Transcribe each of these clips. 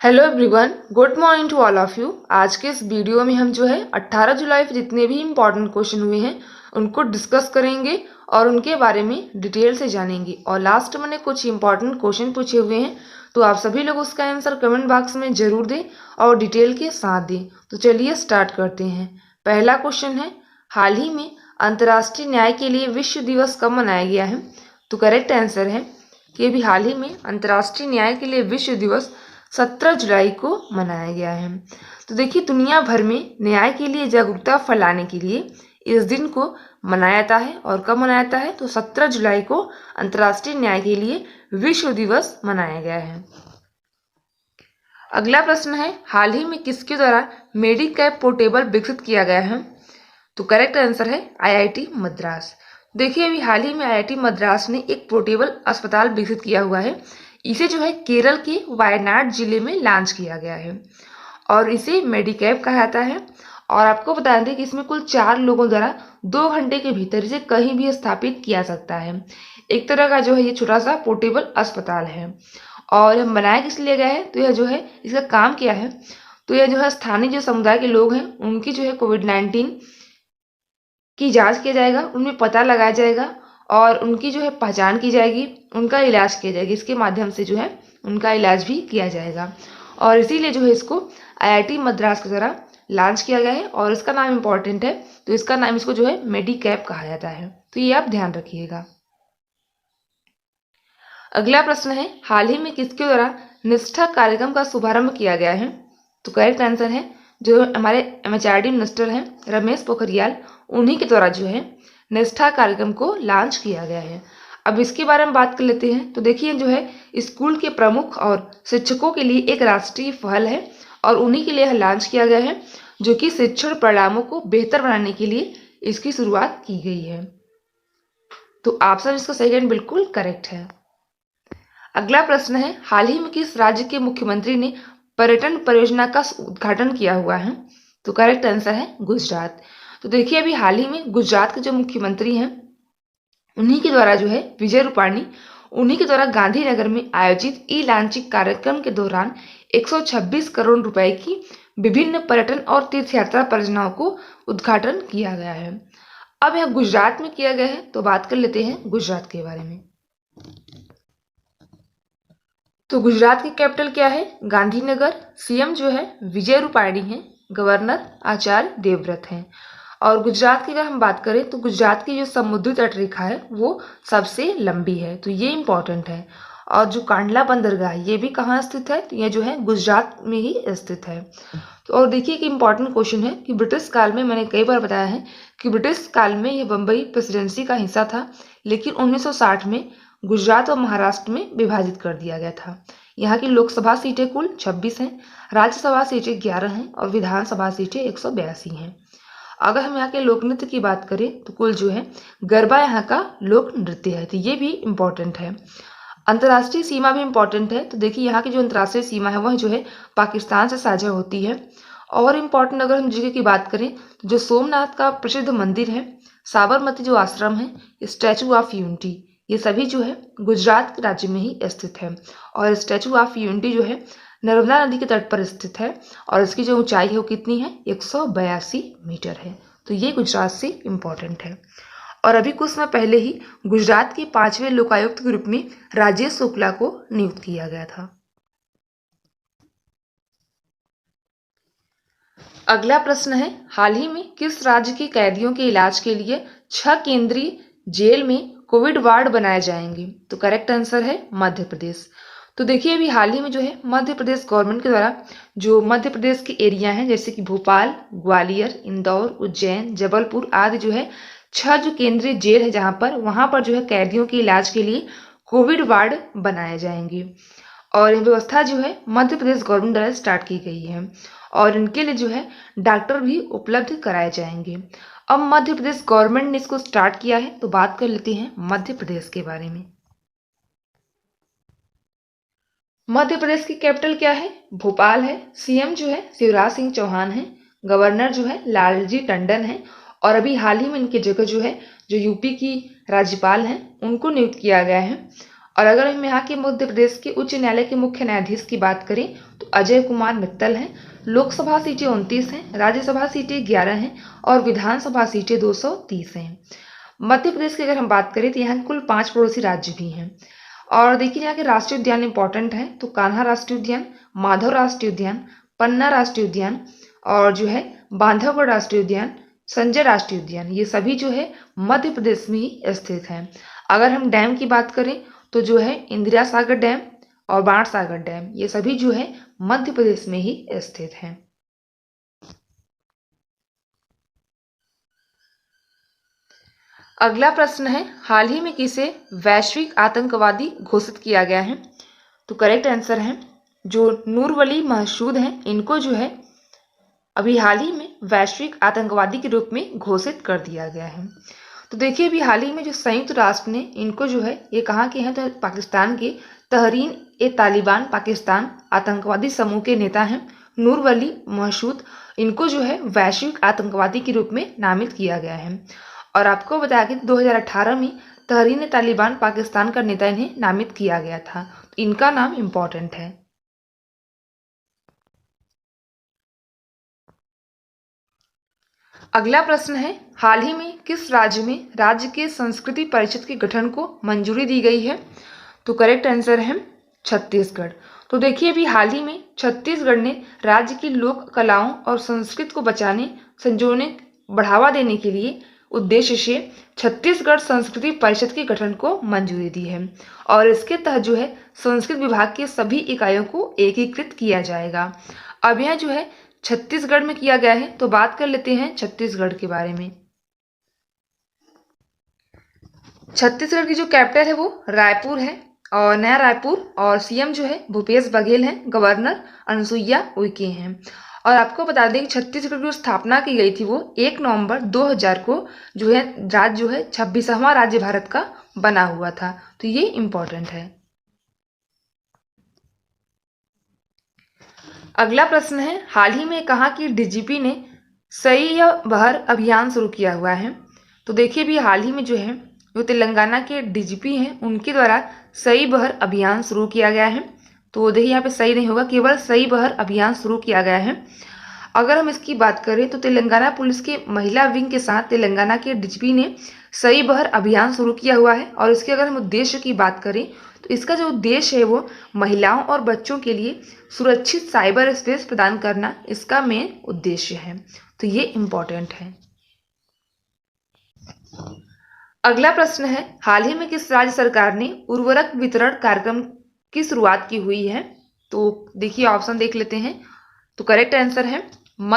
Hello everyone, good morning to all of you. आज के इस वीडियो में हम जो है 18 जुलाई पर जितने भी इम्पोर्टेंट क्वेश्चन हुए हैं उनको डिस्कस करेंगे और उनके बारे में डिटेल से जानेंगे। और लास्ट मैंने कुछ इंपॉर्टेंट क्वेश्चन पूछे हुए हैं, तो आप सभी लोग उसका आंसर कमेंट बॉक्स में जरूर दें और डिटेल के साथ दें। तो चलिए स्टार्ट करते हैं। पहला क्वेश्चन है, हाल ही में अंतर्राष्ट्रीय न्याय के लिए विश्व दिवस कब मनाया गया है? तो करेक्ट आंसर है कि अभी हाल ही में अंतर्राष्ट्रीय न्याय के लिए विश्व दिवस 17 जुलाई को मनाया गया है। तो देखिए, दुनिया भर में न्याय के लिए जागरूकता फैलाने के लिए इस दिन को मनाया जाता है। और कब मनाया जाता है? तो 17 जुलाई को अंतर्राष्ट्रीय न्याय के लिए विश्व दिवस मनाया गया है। अगला प्रश्न है, हाल ही में किसके द्वारा मेडिकैप पोर्टेबल विकसित किया गया है? तो करेक्ट आंसर है आईआईटी मद्रास। देखिए, अभी हाल ही में आईआईटी मद्रास ने एक पोर्टेबल अस्पताल विकसित किया हुआ है। इसे जो है केरल के वायनाड जिले में लॉन्च किया गया है और इसे मेडिकैप कहा जाता है। और आपको बता दें कि इसमें कुल 4 लोगों द्वारा 2 घंटे के भीतर इसे कहीं भी स्थापित किया सकता है। एक तरह का जो है ये छोटा सा पोर्टेबल अस्पताल है। और यह बनाया किस लिए गया है? तो यह जो है इसका काम क्या है? तो यह जो है स्थानीय जो समुदाय के लोग हैं उनकी जो है कोविड-19 की जांच किया जाएगा, उनमें पता लगाया जाएगा और उनकी जो है पहचान की जाएगी, उनका इलाज किया जाएगा। इसके माध्यम से जो है उनका इलाज भी किया जाएगा और इसीलिए जो है इसको आईआईटी मद्रास के द्वारा लॉन्च किया गया है। और इसका नाम इम्पोर्टेंट है, तो इसका नाम इसको जो है मेडिकैप कहा जाता है। तो ये आप ध्यान रखिएगा। अगला प्रश्न है, हाल ही में किसके द्वारा निष्ठा कार्यक्रम का शुभारंभ किया गया है? तो करेक्ट आंसर है जो हमारे एमएचआरडी मिनिस्टर हैं रमेश पोखरियाल, उन्हीं के द्वारा जो है निष्ठा कार्यक्रम को लॉन्च किया गया है। अब इसके बारे में बात कर लेते हैं। तो देखिए, जो है स्कूल के प्रमुख और शिक्षकों के लिए एक राष्ट्रीय पहल है और उन्हीं के लिए लॉन्च किया गया है, जो कि शिक्षण परिणामों को बेहतर बनाने के लिए इसकी शुरुआत की गई है। तो ऑप्शन इसका सही है, बिल्कुल करेक्ट है। अगला प्रश्न है, हाल ही में किस राज्य के मुख्यमंत्री ने पर्यटन परियोजना का उद्घाटन किया हुआ है? तो करेक्ट आंसर है गुजरात। तो देखिए, अभी हाल ही में गुजरात के जो मुख्यमंत्री हैं उन्हीं के द्वारा जो है विजय रूपाणी, उन्हीं के द्वारा गांधीनगर में आयोजित ई लॉन्चिंग कार्यक्रम के दौरान 126 करोड़ रुपए की विभिन्न पर्यटन और तीर्थ यात्रा परियोजनाओं को उद्घाटन किया गया है। अब यह गुजरात में किया गया है, तो बात कर लेते हैं गुजरात के बारे में। तो गुजरात की कैपिटल क्या है? गांधीनगर। सीएम जो है विजय रूपाणी है, गवर्नर आचार्य देवव्रत हैं। और गुजरात की अगर हम बात करें तो गुजरात की जो समुद्री तट रेखा है वो सबसे लंबी है, तो ये इंपॉर्टेंट है। और जो कांडला बंदरगाह है ये भी कहाँ स्थित है? तो ये जो है गुजरात में ही स्थित है। तो और देखिए कि इंपॉर्टेंट क्वेश्चन है कि ब्रिटिश काल में, मैंने कई बार बताया है कि ब्रिटिश काल में ये बम्बई प्रेसिडेंसी का हिस्सा था, लेकिन 1960 में गुजरात और महाराष्ट्र में विभाजित कर दिया गया था। यहाँ की लोकसभा सीटें कुल 26 हैं, राज्यसभा सीटें 11 हैं और विधानसभा सीटें 182 हैं। अगर हम यहाँ के लोक नृत्य की बात करें तो कुल जो है गरबा यहाँ का लोक नृत्य है, तो ये भी इम्पोर्टेंट है। अंतर्राष्ट्रीय सीमा भी इम्पोर्टेंट है। तो देखिए, यहाँ की जो अंतर्राष्ट्रीय सीमा है वह जो है पाकिस्तान से साझा होती है। और इम्पोर्टेंट अगर हम जगह की बात करें तो जो सोमनाथ का प्रसिद्ध मंदिर है, साबरमती जो आश्रम है, स्टैचू ऑफ यूनिटी, ये सभी जो है गुजरात राज्य में ही स्थित है। और स्टैचू ऑफ यूनिटी जो है नर्मदा नदी के तट पर स्थित है और इसकी जो ऊंचाई है वो कितनी है? 182 मीटर है। तो ये गुजरात से इम्पोर्टेंट है। और अभी कुछ समय पहले ही गुजरात के 5वें लोकायुक्त के रूप में राजेश शुक्ला को नियुक्त किया गया था। अगला प्रश्न है, हाल ही में किस राज्य के कैदियों के इलाज के लिए 6 केंद्रीय जेल में कोविड वार्ड बनाए जाएंगे? तो करेक्ट आंसर है मध्य प्रदेश। तो देखिए, अभी हाल ही में जो है मध्य प्रदेश गवर्नमेंट के द्वारा जो मध्य प्रदेश के एरिया हैं जैसे कि भोपाल, ग्वालियर, इंदौर, उज्जैन, जबलपुर आदि जो है 6 जो केंद्रीय जेल है जहाँ पर, वहाँ पर जो है कैदियों के इलाज के लिए कोविड वार्ड बनाए जाएंगे। और ये व्यवस्था जो है मध्य प्रदेश गवर्नमेंट द्वारा स्टार्ट की गई है और इनके लिए जो है डॉक्टर भी उपलब्ध कराए जाएंगे। अब मध्य प्रदेश गवर्नमेंट ने इसको स्टार्ट किया है, तो बात कर लेते हैं मध्य प्रदेश के बारे में। मध्य प्रदेश की कैपिटल क्या है? भोपाल है। सीएम जो है शिवराज सिंह चौहान है, गवर्नर जो है लालजी टंडन है और अभी हाल ही में इनकी जगह जो है जो यूपी की राज्यपाल हैं उनको नियुक्त किया गया है। और अगर हम यहाँ के मध्य प्रदेश के उच्च न्यायालय के मुख्य न्यायाधीश की बात करें तो अजय कुमार मित्तल हैं। लोकसभा सीटें 29 हैं, राज्यसभा सीटें 11 हैं और विधानसभा सीटें 230 हैं। मध्य प्रदेश की अगर हम बात करें तो यहाँ कुल 5 पड़ोसी राज्य भी हैं। और देखिए यहाँ के राष्ट्रीय उद्यान इंपॉर्टेंट हैं, तो कान्हा राष्ट्रीय उद्यान, माधव राष्ट्रीय उद्यान, पन्ना राष्ट्रीय उद्यान और जो है बांधवगढ़ राष्ट्रीय उद्यान, संजय राष्ट्रीय उद्यान, ये सभी जो है मध्य प्रदेश में ही स्थित हैं। अगर हम डैम की बात करें तो जो है इंदिरा सागर डैम और बाणसागर डैम, ये सभी जो है मध्य प्रदेश में ही स्थित हैं। अगला प्रश्न है, हाल ही में किसे वैश्विक आतंकवादी घोषित किया गया है? तो करेक्ट आंसर है जो नूर वली महसूद हैं, इनको जो है अभी हाल ही में वैश्विक आतंकवादी के रूप में घोषित कर दिया गया है। तो देखिए अभी हाल ही में जो संयुक्त राष्ट्र ने इनको जो है ये कहा कि हैं, तो पाकिस्तान के तहरीन ए तालिबान पाकिस्तान आतंकवादी समूह के नेता हैं नूर वली महसूद, इनको जो है वैश्विक आतंकवादी के रूप में नामित किया गया है। और आपको बताया कि 2018 में तहरीन ए तालिबान पाकिस्तान का नेता इन्हें नामित किया गया था, तो इनका नाम इम्पोर्टेंट है। अगला प्रश्न है, हाल ही में किस राज्य में राज्य के संस्कृति परिषद के गठन को मंजूरी दी गई है? तो करेक्ट आंसर है छत्तीसगढ़। तो देखिए अभी हाल ही में छत्तीसगढ़ ने राज्य की लोक कलाओं और संस्कृति को बचाने, संजोने, बढ़ावा देने के लिए उद्देश्य से छत्तीसगढ़ संस्कृति परिषद के गठन को मंजूरी दी है। और इसके तहत जो है संस्कृत विभाग के सभी इकाइयों को एकीकृत किया जाएगा। अब यह जो है छत्तीसगढ़ में किया गया है, तो बात कर लेते हैं छत्तीसगढ़ के बारे में। छत्तीसगढ़ की जो कैपिटल है वो रायपुर है और नया रायपुर, और सीएम जो है भूपेश बघेल हैं, गवर्नर अनुसुईया उइके हैं। और आपको बता दें कि छत्तीसगढ़ की जो स्थापना की गई थी वो 1 नवंबर 2000 को जो है राज्य जो है 26वां राज्य भारत का बना हुआ था, तो ये इम्पोर्टेंट है। अगला प्रश्न है, हाल ही में कहा कि डीजीपी ने सही या बहर अभियान शुरू किया हुआ है? तो देखिए भी हाल ही में जो है जो तेलंगाना के डीजीपी हैं उनके द्वारा सही बहर अभियान शुरू किया गया है। तो देखिए यहाँ पे सही नहीं होगा, केवल सही बहर अभियान शुरू किया गया है। अगर हम इसकी बात करें तो तेलंगाना पुलिस के महिला विंग के साथ तेलंगाना के डीजीपी ने सही बहर अभियान शुरू किया हुआ है। और इसके अगर हम उद्देश्य की बात करें तो इसका जो उद्देश्य है वो महिलाओं और बच्चों के लिए सुरक्षित साइबर स्पेस प्रदान करना इसका मेन उद्देश्य है, तो ये इम्पोर्टेंट है। अगला प्रश्न है, हाल ही में किस राज्य सरकार ने उर्वरक वितरण कार्यक्रम की शुरुआत की हुई है? तो देखिए ऑप्शन देख लेते हैं। तो करेक्ट आंसर है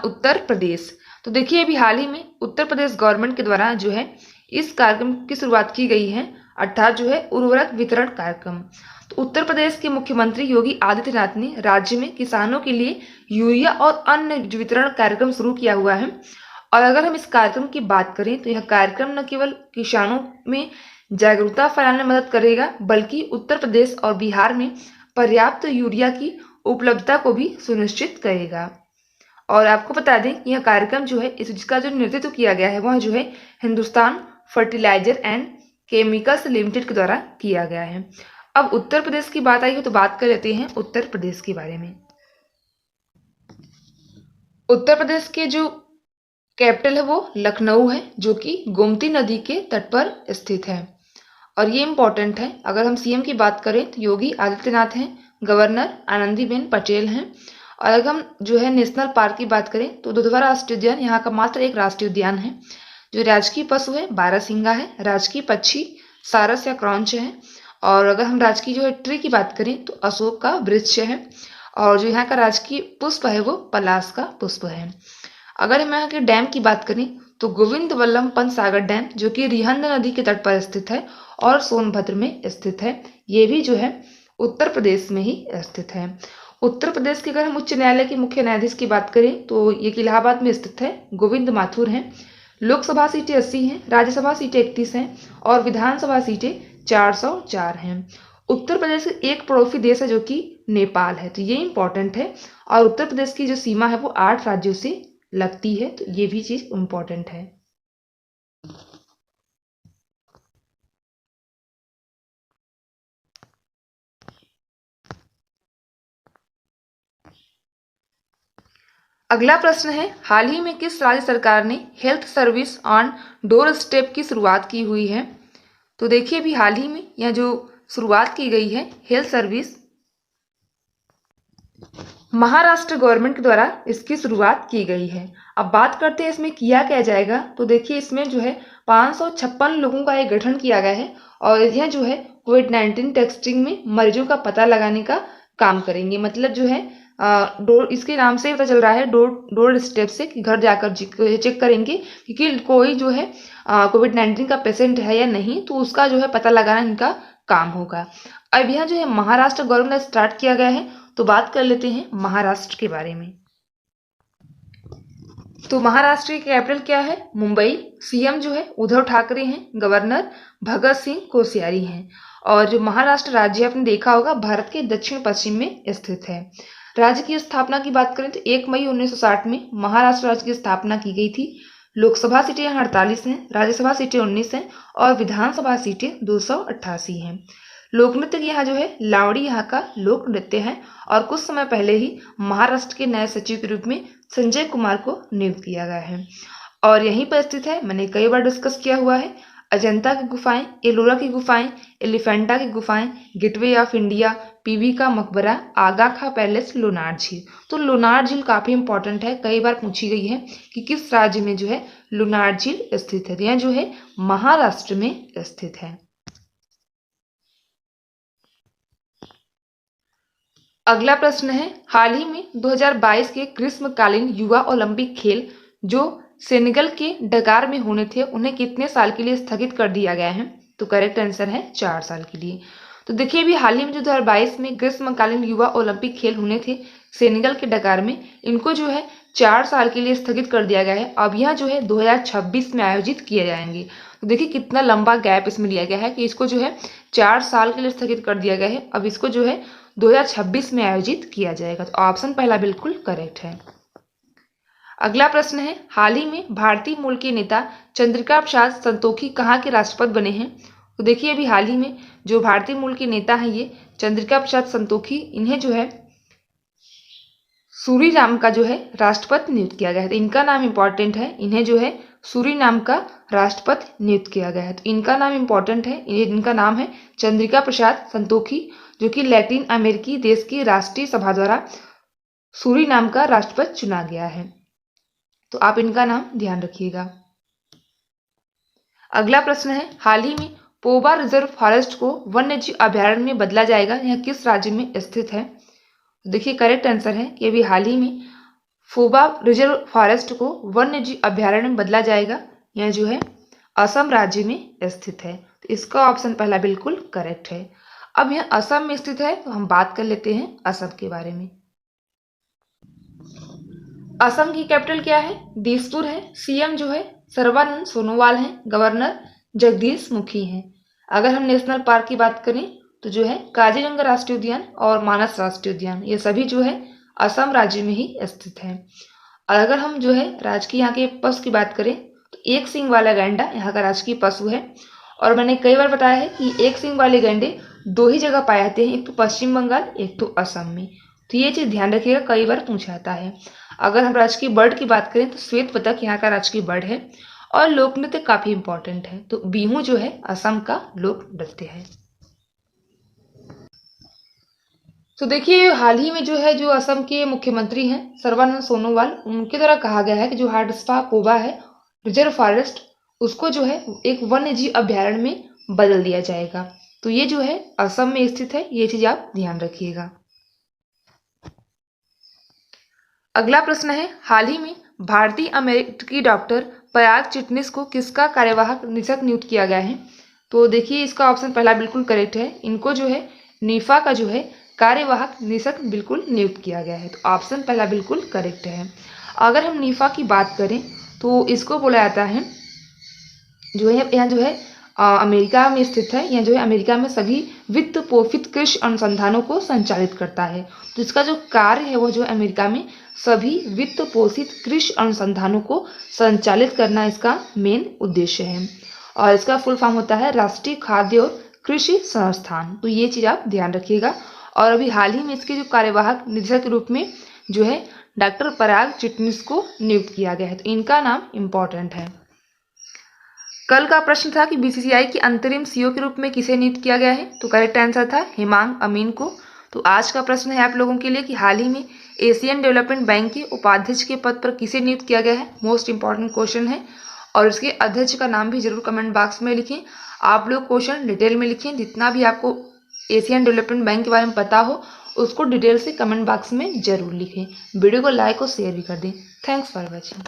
उत्तर प्रदेश। तो देखिए अभी हाल ही में उत्तर प्रदेश गवर्नमेंट के द्वारा जो है इस कार्यक्रम की शुरुआत की गई है, अर्थात जो है उर्वरक वितरण कार्यक्रम। तो उत्तर प्रदेश के मुख्यमंत्री योगी आदित्यनाथ ने राज्य में किसानों के लिए यूरिया और अन्य वितरण कार्यक्रम शुरू किया हुआ है। और अगर हम इस कार्यक्रम की बात करें तो यह कार्यक्रम न केवल किसानों में जागरूकता फैलाने में मदद करेगा, बल्कि उत्तर प्रदेश और बिहार में पर्याप्त यूरिया की उपलब्धता को भी सुनिश्चित करेगा। और आपको बता दें यह कार्यक्रम जो है इसका जो नेतृत्व किया गया है वह जो है Hindustan fertilizer and chemicals limited के द्वारा किया गया है। अब उत्तर प्रदेश की बात आई है तो बात कर लेते हैं उत्तर प्रदेश के बारे में। उत्तर प्रदेश के जो कैपिटल है वो लखनऊ है, जो कि गोमती नदी के तट पर स्थित है। और ये इम्पोर्टेंट है। अगर हम सीएम की बात करें तो योगी आदित्यनाथ हैं, गवर्नर आनंदीबेन पटेल हैं। और अगर हम जो है नेशनल पार्क की बात करें तो दुधवा राष्ट्रीय उद्यान यहाँ का मात्र एक राष्ट्रीय उद्यान है। जो राजकीय पशु है बारहसिंगा है, राजकीय पक्षी सारस या क्रॉन्च है। और अगर हम राजकीय जो है ट्री की बात करें तो अशोक का वृक्ष है। और जो यहाँ का राजकीय पुष्प है वो पलाश का पुष्प है। अगर हम यहाँ के डैम की बात करें तो गोविंद वल्लभ पंत सागर डैम जो कि रिहंद नदी के तट पर स्थित है और सोनभद्र में स्थित है, ये भी जो है उत्तर प्रदेश में ही स्थित है। उत्तर प्रदेश के अगर हम उच्च न्यायालय के मुख्य न्यायाधीश की बात करें तो ये इलाहाबाद में स्थित है, गोविंद माथुर हैं। लोकसभा सीटें 80 हैं, राज्यसभा सीटें 31 हैं और विधानसभा सीटें 404 हैं। उत्तर प्रदेश एक पड़ोसी देश है जो कि नेपाल है, तो ये इंपॉर्टेंट है। और उत्तर प्रदेश की जो सीमा है वो 8 राज्यों से लगती है, तो ये भी चीज इंपॉर्टेंट है। अगला प्रश्न है, हाल ही में किस राज्य सरकार ने health service on door step की शुरुआत की हुई है? तो देखिए अभी हाल ही में यह जो शुरुआत की गई है हेल्थ सर्विस, महाराष्ट्र गवर्नमेंट के द्वारा इसकी शुरुआत की गई है। अब बात करते हैं इसमें किया क्या जाएगा। तो देखिए इसमें जो है 556 लोगों का एक गठन किया गया है और यह जो है कोविड-19 टेस्टिंग में मरीजों का पता लगाने का काम करेंगे। मतलब जो है डोर, इसके नाम से पता चल रहा है डोर स्टेप से कि घर जाकर चेक करेंगे कि कोई जो है कोविड-19 का पेशेंट है या नहीं, तो उसका जो है पता लगाना इनका काम होगा। अब यह जो है महाराष्ट्र गवर्नमेंट ने स्टार्ट किया गया है। तो बात कर लेते हैं महाराष्ट्र के बारे में। तो महाराष्ट्र की कैपिटल क्या है? मुंबई। सीएम जो है उद्धव ठाकरे हैं, गवर्नर भगत सिंह कोश्यारी हैं। और जो महाराष्ट्र राज्य आपने देखा होगा भारत के दक्षिण पश्चिम में स्थित है। राज्य की स्थापना की बात करें तो 1 मई 1960 में महाराष्ट्र राज्य की स्थापना की गई थी। लोकसभा सीटें यहाँ 48 हैं, राज्यसभा सीटें 19 हैं और विधानसभा सीटें 288 हैं। लोक नृत्य यहाँ जो है लावड़ी यहाँ का लोक नृत्य है और कुछ समय पहले ही महाराष्ट्र के नए सचिव के रूप में संजय कुमार को नियुक्त किया गया है और यहीं पर स्थित है, मैंने कई बार डिस्कस किया हुआ है, अजंता की गुफाएं, एलोरा की गुफाएं, एलिफेंटा की गुफाएं, गेटवे ऑफ इंडिया, पीवी का मकबरा, आगा खां पैलेस, लोनार झील। तो लोनार झील काफी इंपॉर्टेंट है, कई बार पूछी गई है कि किस राज्य में जो है लोनार झील स्थित है। यह जो है महाराष्ट्र में स्थित है। अगला प्रश्न है, हाल ही में 2022 के ग्रीष्मकालीन युवा ओलंपिक खेल जो सेनेगल के डकार में होने थे उन्हें कितने साल के लिए स्थगित कर दिया गया है? तो करेक्ट आंसर है 4 साल के लिए। तो देखिए अभी हाल ही में जो 2022 में ग्रीष्मकालीन युवा ओलंपिक खेल होने थे सेनेगल के डकार में, इनको जो है 4 साल के लिए स्थगित कर दिया गया है। अब यह जो है 2026 में आयोजित किए जाएंगे। तो देखिए कितना लंबा गैप इसमें लिया गया है कि इसको जो है 4 साल के लिए स्थगित कर दिया गया है। अब इसको जो है 2026 में आयोजित किया जाएगा। तो ऑप्शन पहला बिल्कुल करेक्ट है। अगला प्रश्न है, हाल ही में भारतीय मूल के नेता चंद्रिका प्रसाद संतोखी कहाँ के राष्ट्रपति बने हैं? तो देखिए अभी हाल ही में जो भारतीय मूल के नेता हैं ये चंद्रिका प्रसाद संतोखी, इन्हें जो है सूरीनाम का जो है राष्ट्रपति नियुक्त किया गया है। तो इनका नाम इंपॉर्टेंट है, इन्हें जो है सूरीनाम का राष्ट्रपति नियुक्त किया गया है। तो इनका नाम इंपॉर्टेंट है, इनका नाम है चंद्रिका प्रसाद संतोखी, जो कि लैटिन अमेरिकी देश की राष्ट्रीय सभा द्वारा सूरीनाम का राष्ट्रपति चुना गया है। तो आप इनका नाम ध्यान रखिएगा। अगला प्रश्न है, हाल ही में पोबा रिजर्व फॉरेस्ट को वन्यजीव अभयारण्य में बदला जाएगा, यह किस राज्य में स्थित है? देखिए करेक्ट आंसर है कि अभी हाल ही में फोबा रिजर्व फॉरेस्ट को वन्यजीव अभयारण्य में बदला जाएगा, यह जो है असम राज्य में स्थित है। तो इसका ऑप्शन पहला बिल्कुल करेक्ट है। अब यह असम में स्थित है तो हम बात कर लेते हैं असम के बारे में। असम की कैपिटल क्या है? दिसपुर है। सीएम जो है सर्बानंद सोनोवाल हैं, गवर्नर जगदीश मुखी हैं। अगर हम नेशनल पार्क की बात करें तो जो है काजीरंगा राष्ट्रीय उद्यान और मानस राष्ट्रीय उद्यान, ये सभी जो है असम राज्य में ही स्थित है। और अगर हम जो है राजकीय यहाँ के पशु की बात करें तो एक सींग वाला गैंडा यहाँ का राजकीय पशु है। और मैंने कई बार बताया है कि एक सींग वाले गैंडे 2 ही जगह पाए जाते हैं, एक तो पश्चिम बंगाल, एक तो असम में। तो ये चीज़ ध्यान रखिएगा, कई बार पूछा जाता है। अगर हम राजकीय बर्ड की बात करें तो श्वेत बतख यहाँ का राजकीय बर्ड है। और लोक नृत्य काफी इंपॉर्टेंट है, तो बिहू जो है असम का लोक नृत्य है। तो देखिए हाल ही में जो है जो असम के मुख्यमंत्री हैं सर्बानंद सोनोवाल, उनके द्वारा कहा गया है कि जो हाडस्पा पोबा है रिजर्व फॉरेस्ट, उसको जो है एक वन्य जीव अभयारण्य में बदल दिया जाएगा। तो ये जो है असम में स्थित है, ये चीज आप ध्यान रखिएगा। अगला प्रश्न है, हाल ही में भारतीय अमेरिकी डॉक्टर पराग चिटनिस को किसका कार्यवाहक निदेशक नियुक्त किया गया है? तो देखिए इसका ऑप्शन पहला बिल्कुल करेक्ट है, इनको जो है नीफा का जो है कार्यवाहक निदेशक बिल्कुल नियुक्त किया गया है। तो ऑप्शन पहला बिल्कुल करेक्ट है। अगर हम नीफा की बात करें तो इसको बोला जाता है जो है यहाँ जो है अमेरिका में स्थित है, यह जो है अमेरिका में सभी वित्त पोषित कृषि अनुसंधानों को संचालित करता है। तो इसका जो कार्य है वो जो अमेरिका में सभी वित्त पोषित कृषि अनुसंधानों को संचालित करना इसका मेन उद्देश्य है। और इसका फुल फॉर्म होता है राष्ट्रीय खाद्य और कृषि संस्थान। तो ये चीज़ आप ध्यान रखिएगा। और अभी हाल ही में इसके जो कार्यवाहक निदेशक के रूप में जो है डॉक्टर पराग चिटनिस को नियुक्त किया गया है। तो इनका नाम इम्पोर्टेंट है। कल का प्रश्न था कि बीसीसीआई के अंतरिम सीईओ के रूप में किसे नियुक्त किया गया है, तो करेक्ट आंसर था हेमांग अमीन को। तो आज का प्रश्न है आप लोगों के लिए कि हाल ही में एशियन डेवलपमेंट बैंक के उपाध्यक्ष के पद पर किसे नियुक्त किया गया है। मोस्ट इंपॉर्टेंट क्वेश्चन है और इसके अध्यक्ष का नाम भी जरूर कमेंट बॉक्स में लिखें। आप लोग क्वेश्चन डिटेल में लिखें, जितना भी आपको एशियन डेवलपमेंट बैंक के बारे में पता हो उसको डिटेल से कमेंट बॉक्स में जरूर लिखें। वीडियो को लाइक और शेयर भी कर दें। Thanks for watching.